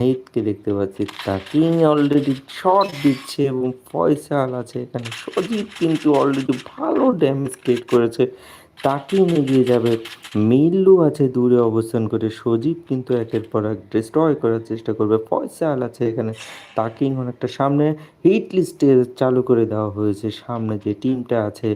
নাহিদকে দেখতে পাচ্ছি, তাকিন already shot দিচ্ছে এবং ফয়সাল আছে এখানে। সজীব কিন্তু অলরেডি ভালো ড্যামেজ ক্রিয়েট করেছে, তাকিন এগিয়ে যাবে। মিল্লু আছে দূরে অবস্থান করে, সজীব কিন্তু একের পর এক ডিস্ট্রয় করার চেষ্টা করবে। ফয়সাল আছে এখানে, তাকিন অনেকটা সামনে। হিট লিস্টে চালু করে দেওয়া হয়েছে, সামনে যে টিমটা আছে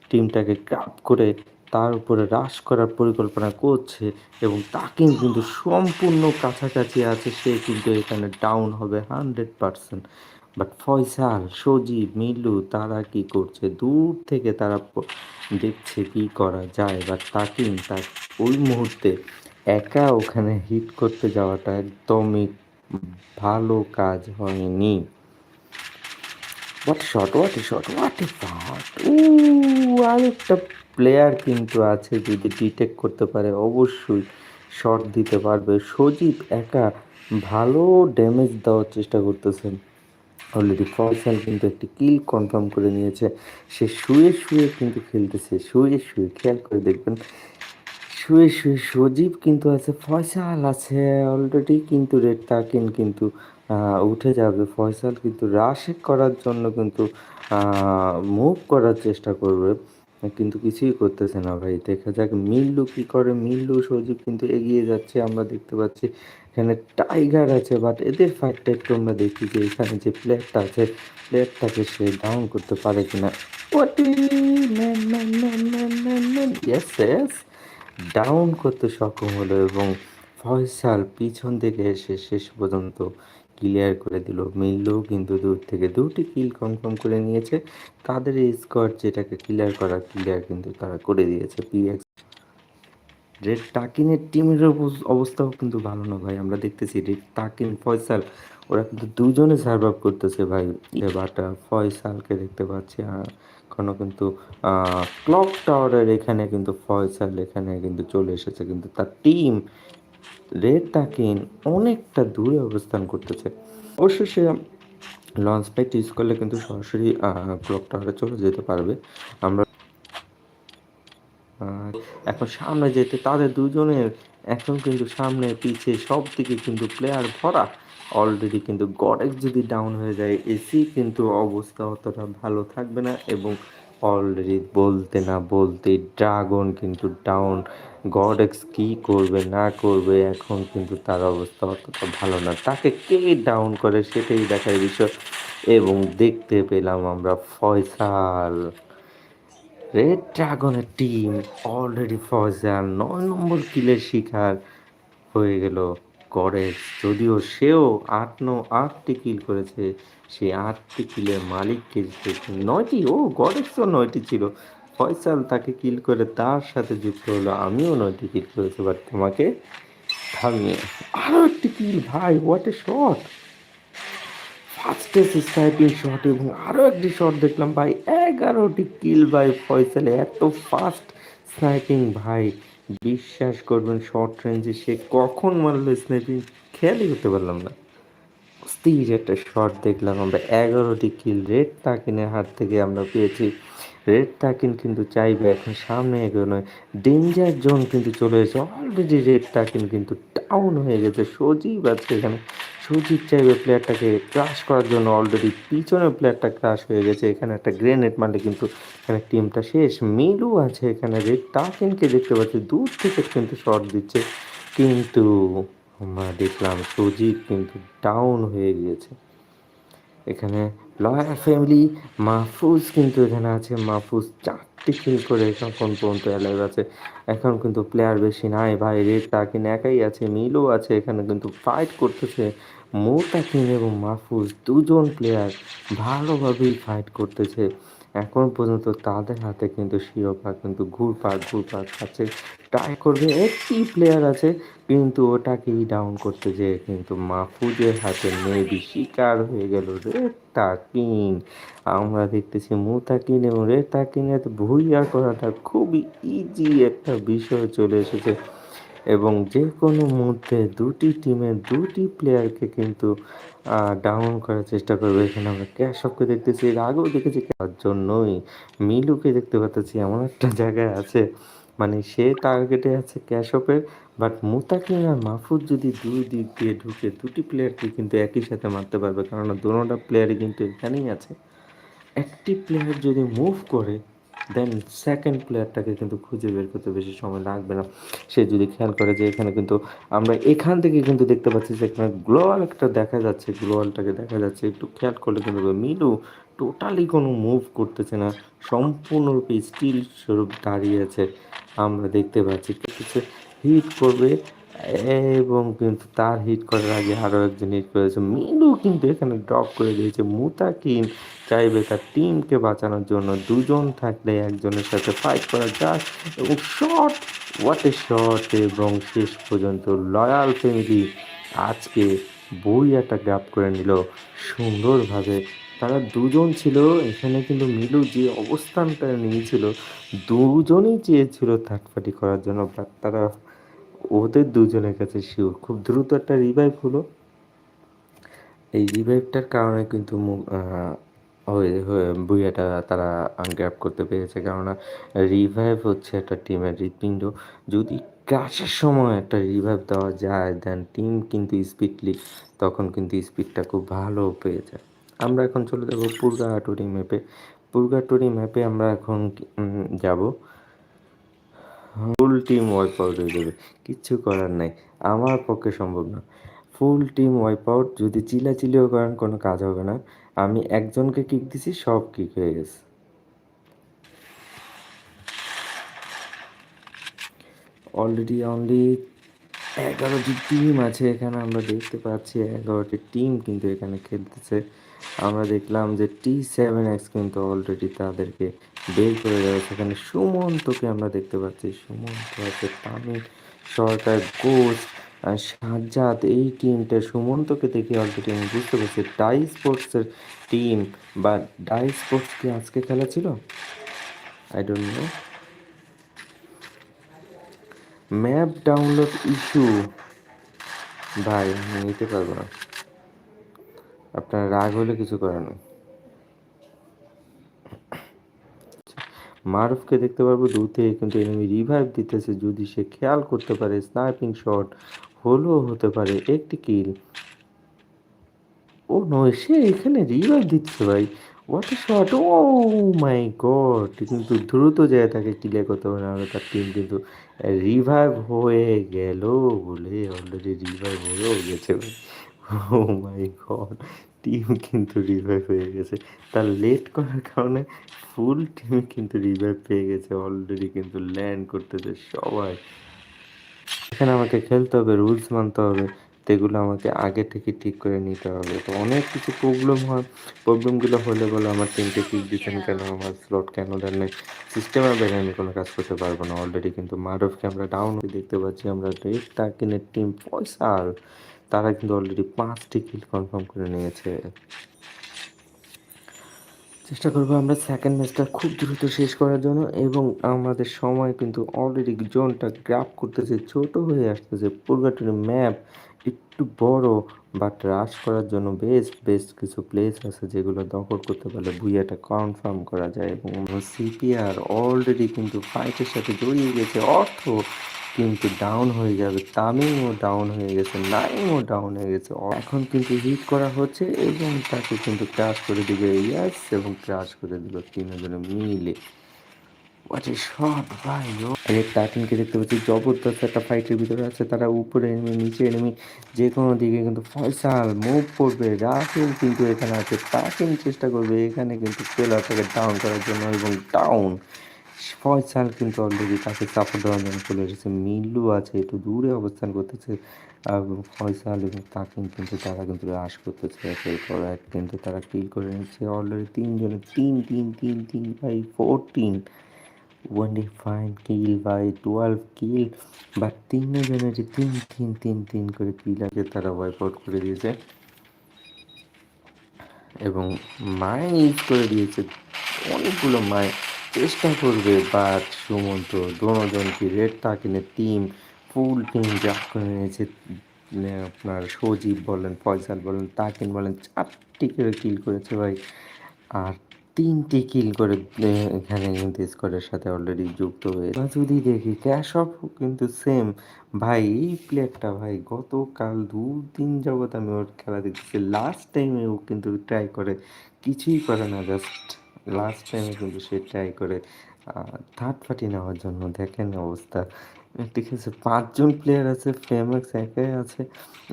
টিমটাকে গ্রাব করে তার উপরে রাশ করার পরিকল্পনা করছে এবং তাকিন কিন্তু সম্পূর্ণ কাছাকাছি আছে, সে কিন্তু এখানে ডাউন হবে 100%। বাট ফয়সাল, সজীব, মিল্লু তারা কি করছে দূর থেকে, তারা দেখছে কি করা যায়। বাট তাকিন তার ওই মুহূর্তে একা ওখানে হিট করতে যাওয়াটা একদমই ভালো কাজ হয়নি। What shot, what a shot, what a shot! আরেকটা প্লেয়ার কিন্তু আছে, যদি ডিটেক্ট করতে পারে অবশ্যই শট দিতে পারবে। সজীব একা ভালো ড্যামেজ দেওয়ার চেষ্টা করতেছেন। অলরেডি ফয়সাল কিন্তু একটি কিল কনফার্ম করে নিয়েছে। সে শুয়ে শুয়ে কিন্তু খেলতেছে, শুয়ে শুয়ে, খেয়াল করে দেখবেন। শুয়ে শুয়ে সজীব কিন্তু আছে, ফয়সাল আছে অলরেডি, কিন্তু রেড তাকিন কিন্তু উঠে যাবে। ফয়সাল কিন্তু রাশ করার জন্য কিন্তু মুভ করার চেষ্টা করবে, কিন্তু কিছুই করতেছে না ভাই। দেখা যাক মিল্লু কি করে। মিল্লু সজীব কিন্তু এগিয়ে যাচ্ছে, আমরা দেখতে পাচ্ছি এখানে টাইগার আছে। বাট এদের ফাইটটা একটু আমরা দেখি যে এখানে যে প্লেয়ারটা আছে প্লেয়ারটাকে সে ডাউন করতে পারে কিনা। What a man man man man man man, yes yes, down করতে সক্ষম হলো এবং ফয়সাল পিছন থেকে এসে শেষ পর্যন্ত ক্লিয়ার করে দিল। মিললেও কিন্তু দূর থেকে দুটি কিল কনফার্ম করে নিয়েছে। তাদের এই স্কোয়াড যেটাকে ক্লিয়ার কিন্তু তারা করে দিয়েছে। পিএক্স রেড তাকিনের টিমের অবস্থাও কিন্তু ভালো না ভাই। আমরা দেখতেছি রেড তাকিন, ফয়সাল, ওরা কিন্তু দুজনে সার্ভাইভ করতেছে ভাই। বাট ফয়সালকে দেখতে পাচ্ছি এখনো কিন্তু ক্লক টাওয়ারের এখানে কিন্তু ফয়সাল এখানে কিন্তু চলে এসেছে, কিন্তু তার টিম রেড তাকিন অনেকটা দূরে অবস্থান করতেছে। অবশ্যই সে লঞ্চ প্যাড ইউজ করলে কিন্তু সরাসরি ক্লক টাওয়ারে চলে যেতে পারবে। আমরা এখন সামনে যেতে তাদের দুজনের এখন কিন্তু সামনে পিছে সব দিকে কিন্তু প্লেয়ার ভরা। অলরেডি কিন্তু গডেক্স যদি ডাউন হয়ে যায়, এসি কিন্তু অবস্থা অতটা ভালো থাকবে না এবং অলরেডি বলতে না বলতে ড্রাগন কিন্তু ডাউন। গডেক্স কি করবে না করবে, এখন কিন্তু তার অবস্থা অতটা ভালো না। তাকে কে ডাউন করে সেটাই দেখার বিষয় এবং দেখতে পেলাম আমরা ফয়সাল। রেড ড্রাগনের টিম অলরেডি ফয়সাল 9 নম্বর কিলের শিকার হয়ে গেল। গডেক্স যদিও সেও 8টি কিল করেছে, সে 8টি কিলের মালিককে 9টি, গডেক্সও 9টি ছিল। ফয়সাল তাকে কিল করে তার সাথে যুক্ত হলো, আমিও 9টি কিল করেছি বাট তোমাকে থামিয়ে। আরও একটি কিল ভাই, what a shot! Fastest sniping shot এবং আরও একটি শট দেখলাম ভাই, 11টি কিল ভাই ফয়সালে, এত ফাস্ট স্নাইপিং ভাই। বিশ্বাস করবেন শর্ট রেঞ্জে সে কখন মারলো স্নাইপিং খেয়ালই করতে পারলাম না। অস্থির একটা শট দেখলাম আমরা। 11টি কিল রেড তাকিনের হাত থেকে আমরা পেয়েছি। রেড তাকিন কিন্তু চাইবে এখন সামনে এগোনো, ডেঞ্জার জোন কিন্তু চলে এসেছে অলরেডি। রেড তাকিন কিন্তু ডাউন হয়ে গেছে, সজীব আছে এখানে। সজীব চাইবে প্লেয়ারটাকে ক্রাশ করার জন্য, অলরেডি পিছনের প্লেয়ারটা ক্রাশ হয়ে গেছে। এখানে একটা গ্রেনেড মারলে কিন্তু এখানে টিমটা শেষ। মিলু আছে এখানে, রেড তাকিনকে দেখতে পাচ্ছি দূর থেকে কিন্তু শট দিচ্ছে, কিন্তু আমরা দেখলাম সজীব কিন্তু ডাউন হয়ে গিয়েছে। এখানে লয়ার ফ্যামিলি মাহফুজ কিন্তু এখানে আছে। মাহফুজ 4টি কিল করে এখন পর্যন্ত অ্যালাইভ আছে। এখন কিন্তু প্লেয়ার বেশি নাই ভাই, রেড তাকিন একাই আছে, মিলও আছে এখানে কিন্তু ফাইট করতেছে। মোতাকিন এবং মাহফুজ দুজন প্লেয়ার ভালোভাবেই ফাইট করতেছে। এখন পর্যন্ত তাদের হাতে কিন্তু শিরোপা কিন্তু ঘুরপাক খাচ্ছে। ট্রাই করবে, একটি প্লেয়ার আছে কিন্তু ওটাকেই ডাউন করতে যেয়ে কিন্তু মাহফুজের হাতে মেবি শিকার হয়ে গেল রেড তাকিন। আমরা দেখতেছি মুতাকিন এবং রেড তাকিনের ভুইয়া করাটা খুবই ইজি একটা বিষয় চলে এসেছে এবং যে কোনো মুহূর্তে দুটি টিমের দুটি প্লেয়ারকে কিন্তু ডাউন করার চেষ্টা করবে। এখানে আমরা ক্যাশপকে দেখতেছি, এর আগেও দেখেছি, তার জন্যই মিলুকে দেখতে পাচ্ছি এমন একটা জায়গায় আছে মানে সে টার্গেটে আছে ক্যাশপের, বাট মুতাকিম আর মাহফুজ যদি দুই দিক দিয়ে ঢুকে দুটি প্লেয়ারকে কিন্তু একই সাথে মারতে পারবে, কারণ দোনোটা প্লেয়ারই কিন্তু এখানেই আছে। একটি প্লেয়ার যদি মুভ করে দেন সেকেন্ড প্লেয়ারটাকে কিন্তু খুঁজে বের করতে বেশি সময় লাগবে না। সে যদি খেয়াল করে যে এখানে কিন্তু আমরা এখান থেকে কিন্তু দেখতে পাচ্ছি যে এখানে গ্লোয়াল একটা দেখা যাচ্ছে, গ্লোয়ালটাকে দেখা যাচ্ছে, একটু খেয়াল করলে কিন্তু মিলু টোটালি কোনো মুভ করতেছে না, সম্পূর্ণরূপে স্টিল স্বরূপ দাঁড়িয়ে আছে। আমরা দেখতে পাচ্ছি কিছু হিট করবে এবং কিন্তু তার হিট করার আগে আরও একজন হিট করেছে। মিলু কিন্তু এখানে ড্রপ করে দিয়েছে। মুতাকিম চাইবে তার টিমকে বাঁচানোর জন্য, দুজন থাকলে একজনের সাথে ফাইট করা যায় এবং শট, হোয়াট এ শট! এবং শেষ পর্যন্ত লয়াল ফ্যামিলি আজকে বইয়াটা গ্রাব করে নিল সুন্দরভাবে। তারা দুজন ছিল এখানে, কিন্তু মিলু যে অবস্থানটা নিয়েছিল দুজনেই চেয়েছিল থার্ড পার্টি করার জন্য, বাট তারা ওদের দুজনের কাছে শিওর খুব দ্রুত একটা রিভাইভ হলো। এই রিভাইভটার কারণে কিন্তু বুইয়াটা তারা গ্র্যাব করতে পেরেছে, কেননা রিভাইভ হচ্ছে একটা টিমের হৃৎপিণ্ড। যদি ক্রাশের সময় একটা রিভাইভ দেওয়া যায় দেন টিম কিন্তু স্পিডলি, তখন কিন্তু স্পিডটা খুব ভালো পেয়ে যায়। আমরা এখন চলে যাবো পুরগাটুরি ম্যাপে। পুরগাটুরি ম্যাপে আমরা এখন যাব। ফুল টিম ওয়াইপ আউট হয়ে যাবে, কিচ্ছু করার নাই, আমার পক্ষে সম্ভব না। ফুল টিম ওয়াইপ আউট, যদি চিল্লাচিল্লিও করেন কোনো কাজ হবে না। আমি একজনকে কিক দিছি, সব কিক হয়ে গেছে। অলরেডি অনলি 11টি টিম আছে এখানে, আমরা দেখতে পাচ্ছি 11টি টিম কিন্তু এখানে খেলতেছে। আমরা দেখলাম যে T7X কিন্তু অলরেডি তাদেরকে বের করে দেওয়া, সেখানে সুমন্তকে আমরা দেখতে পাচ্ছি, সুমন্ত আছে, তামিল সরকার, গোস্ট আর সাজ্জাদ। এই টিমটা সুমন্তকে দেখে অলরেডি আমি বুঝতে পারছি ডাই স্পোর্টসের টিম, বা ডাই স্পোর্টস কি আজকে খেলা ছিল, I don't know. Map download issue, ভাই আমি নিতে পারবো না, আপনার রাগ হলে কিছু করে না। মারুফকে দেখতে পারবো দূর থেকে কিন্তু এনিমি রিভাইভ দিতেছে, যদি সে খেয়াল করতে পারে স্নাইপিং শট হলেও হতে পারে একটি কিল। ও নয়, সে এখানে রিভাইভ দিচ্ছে ভাই, what a shot! Oh my god! কিন্তু দ্রুত যায় তাকে ক্লিয়ার করতে হবে, না তার টিম কিন্তু রিভাইভ হয়ে গেল বলে, অলরেডি রিভাইভ হয়েও গেছে ভাই। ও মাই গড! টিম কিন্তু রিভাইভ হয়ে গেছে, তার লেট করার কারণে ফুল টিম কিন্তু রিভাইভ পেয়ে গেছে, অলরেডি কিন্তু ল্যান্ড করতেছে সবাই। এখানে আমাকে খেলতে হবে, রুলস মানতে হবে, তো এগুলো আমাকে আগে থেকে ঠিক করে নিতে হবে। তো অনেক কিছু প্রবলেম হয়, প্রবলেমগুলো হলে বলে আমার টিমকে কিক দিচ্ছেন কেন, আমার স্লট কেন দেন নাই, সিস্টেমের বাইরে আমি কোনো কাজ করতে পারবো না। অলরেডি কিন্তু মারফকে আমরা ডাউন দেখতে পাচ্ছি। আমরা রেড টার্কিনের টিম ফয়সাল, তারা কিন্তু অলরেডি 5টি কিল কনফার্ম করে নিয়েছে। চেষ্টা করবো আমরা সেকেন্ড ম্যাচটা খুব দ্রুত শেষ করার জন্য, এবং আমাদের সময় কিন্তু অলরেডি জোনটা গ্র্যাব করতেছে, ছোট হয়ে আসতেছে। পুরগাটুরি ম্যাপ একটু বড়, বাট রাশ করার জন্য বেস্ট বেস্ট কিছু প্লেস আছে যেগুলো দখল করতে পারলে ভুইয়াটা কনফার্ম করা যায়। এবং সিপিআর অলরেডি কিন্তু ফাইটের সাথে জড়িয়ে গেছে, অর্থ কিন্তু ডাউন হয়ে যাবে, তামিমও ডাউন হয়ে গেছে, নাইমও ডাউন হয়ে গেছে। এখন কিন্তু হিট করা হচ্ছে এবং তাকে কিন্তু ক্রাশ করে দিবে ইয়াস, এবং ক্রাশ করে দিল তিনজনে মিলে। হোয়াট এ শট ভাই! এই টার্কিনকে দেখতে পাচ্ছি জবরদস্ত একটা ফাইটের ভিতরে আছে, তারা উপরে এনিমি নিচে এনিমি, যে কোনো দিকে কিন্তু ফয়সাল মুভ করবে। রাকিন কিন্তু এখানে আছে, টার্কিন চেষ্টা করবে এখানে কিন্তু প্লেয়ারটাকে ডাউন করার জন্য, এবং ডাউন। ফয়সাল কিন্তু অলরেডি তাকে সাপোর্ট দেওয়ার জন্য চলে এসেছে। মিল্লু আছে, একটু দূরে অবস্থান করতেছে, এবং ফয়সাল এবং তাকিন কিন্তু তারা কিন্তু রাশ করতেছে একের পর এক, কিন্তু তারা কিল করে নিচ্ছে অলরেডি তিনজনে, তিন তিন তিন তিন বাই 14, 25 কিল বাই 12 কিল, বা তিনজনের যে তিন তিন তিন তিন করে কিল আছে তারা ওয়াইপ আউট করে দিয়েছে, এবং মাইন ইউজ করে দিয়েছে অনেকগুলো মাইন। চেষ্টা করবে, বাট সুমন্ত দোনোজনকে রেড তাকিনের টিম ফুল টিম জাপ করে নিয়েছে। আপনার সজীব বলেন, ফয়সাল বলেন, তাকিন বলেন, 4টি করে কিল করেছে ভাই। আর 3টি কিল করে এখানে কিন্তু স্কোয়াডের সাথে অলরেডি যুক্ত হয়ে যদি দেখি ক্যাশ অফ কিন্তু সেম ভাই এই প্লেয়ারটা ভাই গতকাল 2 দিন যাবৎ আমি ওর খেলা দেখতেছি লাস্ট টাইমে ও কিন্তু ট্রাই করে কিছুই করে না জাস্ট লাস্ট টাইমে কিন্তু সে ট্রাই করে থার্ড পার্টি নেওয়ার জন্য দেখেন অবস্থা ঠিক আছে 5জন প্লেয়ার আছে ফেমাক্স একাই আছে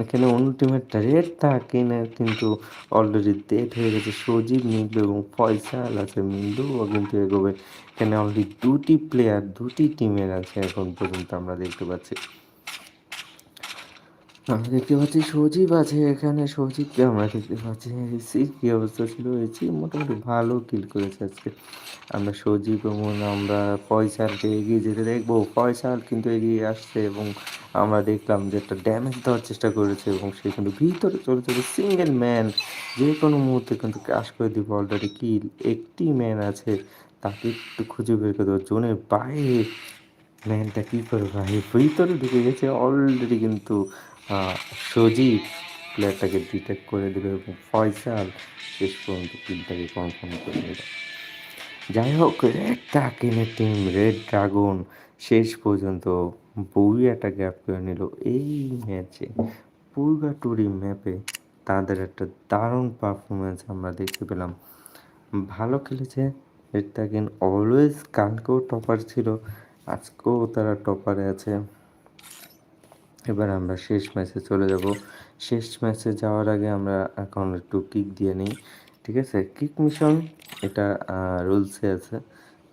এখানে অন্য টিমের রেড কিনে কিন্তু অলরেডি ডেট হয়ে গেছে সজীব মিলু এবং ফয়সাল আছে মিলুও কিন্তু এগোবে এখানে অলরেডি 2টি প্লেয়ার 2টি টিমের আছে এখন পর্যন্ত আমরা দেখতে পাচ্ছি সজীব আছে এখানে সজীবকে আমরা দেখতে পাচ্ছি এসির কী অবস্থা ছিল এসি মোটামুটি ভালো কিল করেছে আজকে আমরা সজীব এবং আমরা ফয়সালকে এগিয়ে যেতে দেখবো ফয়সাল কিন্তু এগিয়ে আসছে এবং আমরা দেখলাম যে একটা ড্যামেজ দেওয়ার চেষ্টা করেছে এবং সে কিন্তু ভিতরে চলে যাবে সিঙ্গেল ম্যান যে কোনো মুহূর্তে কিন্তু ক্রাশ করে দিব অলরেডি কিল একটি ম্যান আছে তাকে একটু খুঁজে বের করে দেবো জোনের বাইরে ম্যানটা কী করে ভাই ভিতরে ঢুকে গেছে অলরেডি কিন্তু সজীব প্লেয়ারটাকে ডিটেক্ট করে দিল এবং ফয়সাল শেষ পর্যন্ত কিলটাকে কনফার্ম করে দিল যাই হোক রেড টাকিনের টিম রেড ড্রাগন শেষ পর্যন্ত একটা গ্যাপ করে নিল এই ম্যাচে পুরগাটুরি ম্যাপে তাদের একটা দারুণ পারফরমেন্স আমরা দেখতে পেলাম ভালো খেলেছে রেড টাকিন অলওয়েজ কালকেও টপার ছিল আজকেও তারা টপারে আছে এবার আমরা শেষ ম্যাচে চলে যাব শেষ ম্যাচে যাওয়ার আগে আমরা এখন একটু কিক দিয়ে নিই ঠিক আছে কিক মিশন এটা রুলসে আছে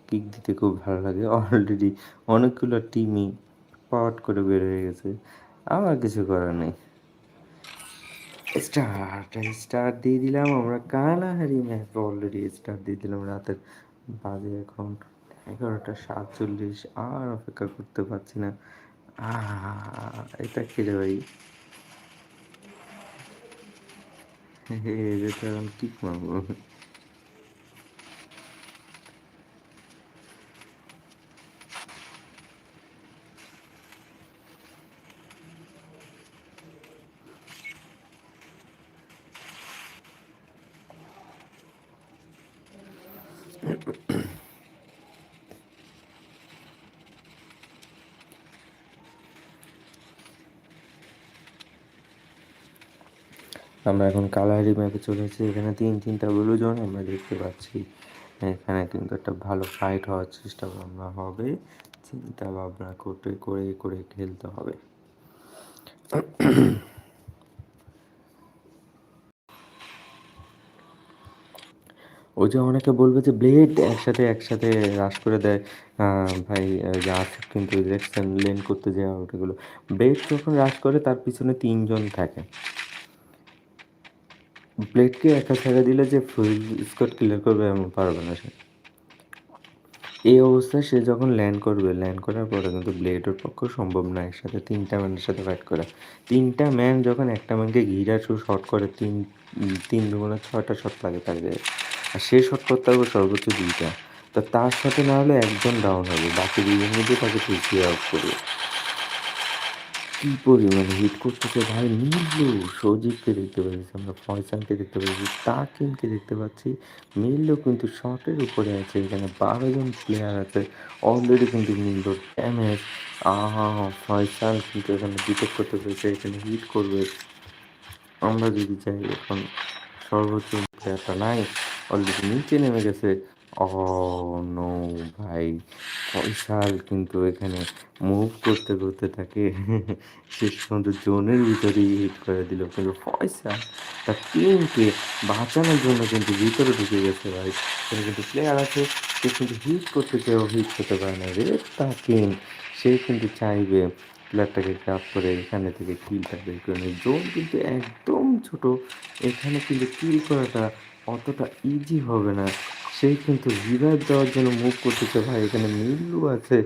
কিক দিতে খুব ভালো লাগে অলরেডি অনেকগুলো টিমই পাওয়ার করে বের হয়ে গেছে আমার কিছু করার নেই স্টার্ট দিয়ে দিলাম আমরা কানাহারি ম্যাচ অলরেডি স্টার্ট দিয়ে দিলাম রাতের বাজে এখন 11:47 আর অপেক্ষা করতে পারছি না এটা কি রে ভাই এটা এখন ঠিক মারবো আমরা এখন কালাহারি ম্যাপে চলে এসেছি এখানে তিনটা ব্লু জোন আমরা দেখতে পাচ্ছি এখানে কিন্তু একটা ভালো ফাইট হওয়ার চেষ্টা আমরা হবে চিন্তা ভাবনা করতে করে করে খেলতে হবে ওই যে অনেকে বলবে যে ব্লেড একসাথে রাশ করে দেয় ভাই যে আসিফ কিন্তু দেখছেন লেন করতে যাওয়া ওটাগুলো ব্লেড যখন রাশ করে তার পিছনে 3জন থাকে ব্লেডকে একা ছেড়ে দিলে যে ফুল স্কোয়াড ক্লিয়ার করবে এমন পারবে না সে এই অবস্থায় সে যখন ল্যান্ড করবে ল্যান্ড করার পরে কিন্তু ব্লেডের পক্ষে সম্ভব না একসাথে 3টা ম্যানের সাথে ফাইট করা 3টা ম্যান যখন একটা ম্যানকে ঘিরা শট করে 3 দুগুণে 6টা শট লাগে তার গায়ে আর সে শট করতে হবে সর্বোচ্চ 2টা তো তার সাথে না হলে একজন ডাউন হবে বাকি 2জন মধ্যে তাকে পিছিয়ে আউট করবে কি পরিমাণে হিট করতেছে ভাই মিল্লু সজীবকে দেখতে পাচ্ছি আমরা ফয়সালকে দেখতে পাচ্ছি তাকিমকে দেখতে পাচ্ছি মিল্লু কিন্তু শটের উপরে আছে এখানে 12জন প্লেয়ার আছে অলরেডি কিন্তু মিল্লুর ড্যামেজ ফয়সাল কিন্তু এখানে ডিটেক্ট করতে পেরেছে এখানে হিট করবে আমরা যদি চাই এখন সর্বোচ্চ প্লেয়ারটা নাই অলরেডি নিচে নেমে গেছে নো ভাই ফয়সাল কিন্তু এখানে মুভ করতে করতে তাকে শেষ পর্যন্ত জোনের ভিতরেই হিট করে দিল কিন্তু ফয়সাল তার টিমকে বাঁচানোর জন্য কিন্তু ভিতরে ঢুকে গেছে ভাই এখানে কিন্তু প্লেয়ার আছে সে কিন্তু হিট করতে চেয়েও হিট করতে পারে না রে তাকিম সে কিন্তু চাইবে প্লেয়ারটাকে গ্রাফ করে এখানে থেকে কিলটা বের করে নেয় জোন কিন্তু একদম ছোট এখানে কিন্তু কিল করাটা অতটা ইজি হবে না সে কিন্তু রিভাইভ দেওয়ার জন্য মুভ করতেছে ভাই এখানে মিল্লু আছে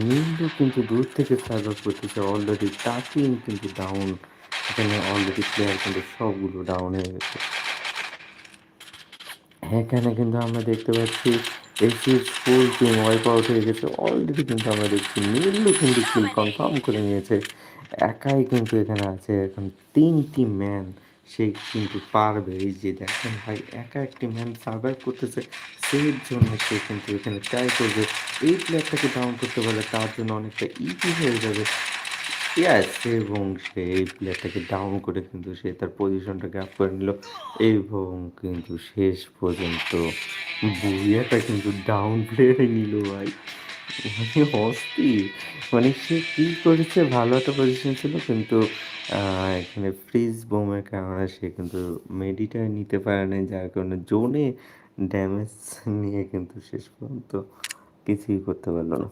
মিল্লু কিন্তু দূর থেকে সার্ভাইভ করতেছে অলরেডি তাকিম কিন্তু ডাউন এখানে অলরেডি প্লেয়ার কিন্তু সবগুলো ডাউন হয়ে গেছে এখানে কিন্তু আমরা দেখতে পাচ্ছি এসির ফুল টিম ওয়াইপ আউট হয়ে গেছে অলরেডি কিন্তু আমরা দেখছি মিল্লু কিন্তু কিল কনফার্ম করে নিয়েছে একাই কিন্তু এখানে আছে এখন 3টি ম্যান সে কিন্তু পারবে। এই যে দেখেন ভাই একা একটি ম্যান সার্ভাইভ করতেছে। সের জন্য সে কিন্তু এখানে ট্রাই করবে। এই প্লেয়ারটাকে ডাউন করতে পারলে তার জন্য অনেকটা ইজি হয়ে যাবে। ইয়েস! এবং সে এই প্লেয়ারটাকে ডাউন করে কিন্তু সে তার পজিশনটাকে আপ করে নিল এবং কিন্তু শেষ পর্যন্ত বুইয়াটা কিন্তু ডাউন প্লেয়ারে নিল ভাই। মানে অস্থির। মানে সে কি করেছে ভালো একটা পজিশন ছিল কিন্তু আ এখানে ফ্রিজ বোমের কারণে সে কিন্তু মেডিটা নিতে পারে নাই। যার কারণে জোনে ড্যামেজ নিয়ে কিন্তু শেষ পর্যন্ত কিছুই করতে পারল না।